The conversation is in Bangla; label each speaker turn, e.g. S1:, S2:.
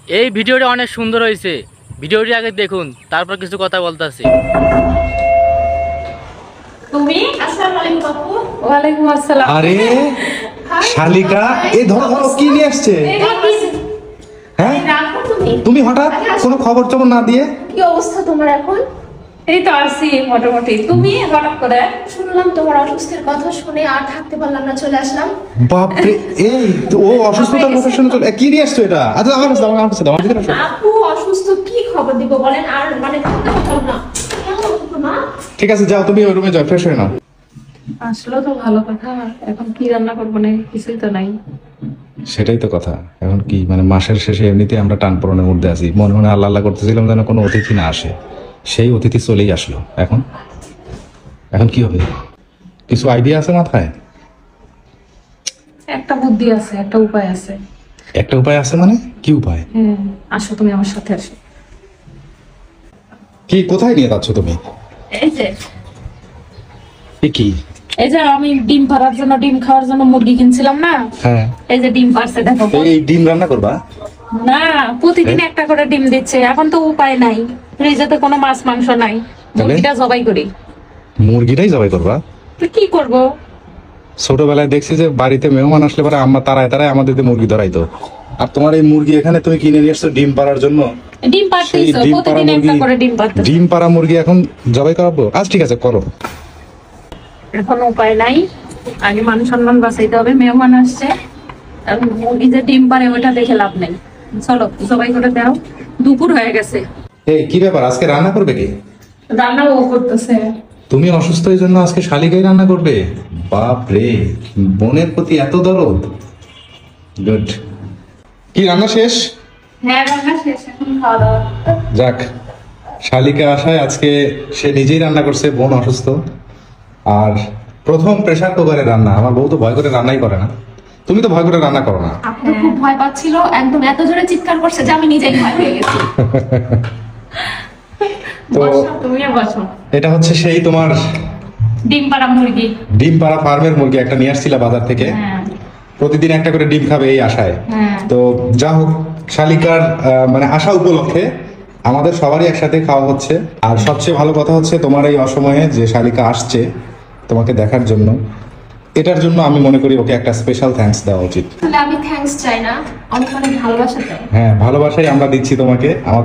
S1: এই ভিডিওটা অনেক সুন্দর হয়েছে, ভিডিওটি আগে দেখুন, তারপর কিছু কথা বলতেছি।
S2: তুমি? আসসালামু আলাইকুম আপু। ওয়ালাইকুম আসসালাম।
S3: আরে শালিকা, এই ধরো ধরো কি নিয়ে আসছে? হ্যাঁ তুমি হঠাৎ কোনো খবর টবর না দিয়ে?
S2: কি অবস্থা তোমার এখন?
S4: এই তো আসছি মোটামুটি। তুমি হঠাৎ করে?
S2: শুনলাম তোমার অসুস্থের কথা শুনে আর থাকতে পারলাম না, চলে আসলাম।
S3: বাপরে, এই তো ও অসুস্থতার কথা শুনে চলে কি নিয়ে আসছো এটা? আচ্ছা আমার কাছে দাও, আমার কাছে দাও, আমার কাছে দাও।
S2: আপু অসুস্থ, কি খবর দিব বলেন? আর মানে থাকতে পারলাম না। কেমন আছো মা?
S3: ঠিক আছে যাও, তুমি ওই রুমে যাও, ফ্রেশ হয়ে নাও।
S4: আসলে তো ভালো কথা, এখন কি রান্না করবো না কিছুই তো নাই।
S3: সেটাই তো কথা, এখন কি মানে মাসের শেষে এমনিতে আমরা টান পড়নের মধ্যে আছি, মনে মনে আল্লাহ আল্লাহ করতেছিলাম যেন কোনো অতিথি না আসে, সেই অতিথি চলেই আসলো। এখন এখন কি হবে? কিছু আইডিয়া আছে মাথায়?
S4: একটা বুদ্ধি আছে, একটা উপায় আছে।
S3: একটা উপায় আছে মানে কি উপায়?
S4: হ্যাঁ, আসো তুমি আমার সাথে আসো।
S3: কি কোথায় নিয়ে যাচ্ছ তুমি?
S4: এই যে
S3: কি?
S4: এই যে আমি ডিম পাড়ার জন্য, ডিম খাওয়ার জন্য মুরগি কিনছিলাম না,
S3: হ্যাঁ,
S4: এই যে ডিম পারছে দেখো।
S3: এই ডিম রান্না করবা?
S4: না, প্রতিদিন একটা করে ডিম দিচ্ছে, এখন তো উপায় নাই, ফ্রিজে কোনো মাছ মাংস নাই, মুরগিটা জবাই করি।
S3: মুরগিটাই জবাই করবা?
S4: তো কি করবো?
S3: ছোটবেলায় দেখছি যে বাড়িতে মেহমান আসলে পরে আম্মা তারায় তারায় আমাদের মুরগি ধরাইতো, আর তোমার এই মুরগি এখানে তুমি কিনে নিয়ে এসছো ডিম পাড়ার জন্য।
S4: ডিম পারতেছো, প্রতিদিন একটা করে ডিম পারতেছো।
S3: ডিম পাড়া মুরগি এখন জবাই করাবো? আজ ঠিক আছে করো।
S4: এখন উপায় নাই, আগে মান সম্মান বাঁচাইতে হবে, মেহমান আসছে, আর মুরগি যে ডিম পারে ওটা দেখে লাভ নেই। চলো সবাই করে দাও, দুপুর হয়ে গেছে।
S3: এই কি ব্যাপার, আজকে রান্না করবে কি?
S4: রান্না ও করতেছে।
S3: তুমি অসুস্থ এই জন্য আজকে শালিকাই রান্না করবে? বাপ রে, বোনের প্রতি এত দরদ। গুড। কি রান্না শেষ?
S4: হ্যাঁ রান্না শেষ, এখন খাওয়া দাওয়া।
S3: যাক, শালিকা আসায় আজকে সে নিজেই রান্না করছে, বোন অসুস্থ। আর প্রথম প্রেসার কুকারে রান্না, আমার বউ তো ভয় করে রান্নাই করে না, তুমি তো ভয় করে রান্না করো না।
S2: আপু তো খুব ভয় পাচ্ছিল, একদম এত জোরে চিৎকার করছে যে আমি নিজেই ভয় পেয়ে গেছি।
S3: তো
S4: বসো, তুমিও বসো।
S3: এটা হচ্ছে সেই তোমার
S4: ডিম পাড়া মুরগি।
S3: ডিম পাড়া ফার্মের মুরগি একটা নিয়ে আসছিলা বাজার থেকে,
S4: হ্যাঁ
S3: প্রতিদিন একটা করে ডিম খাবে এই আশায়।
S4: হ্যাঁ।
S3: তো যা হোক, শালিকার মানে আশা উপলক্ষে আমাদের সবারই একসাথে খাওয়া হচ্ছে। আর সবচেয়ে ভালো কথা হচ্ছে তোমার এই অসময়ে যে শালিকা আসছে তোমাকে দেখার জন্য, এটার জন্য আমি মনে করি ওকে একটা স্পেশাল থ্যাঙ্কস দেওয়া উচিত।
S2: তাহলে আমি থ্যাঙ্কস চাই না, অনেক অনেক ভালোবাসা চাই।
S3: হ্যাঁ, ভালোবাসাই আমরা দিচ্ছি তোমাকে। আমার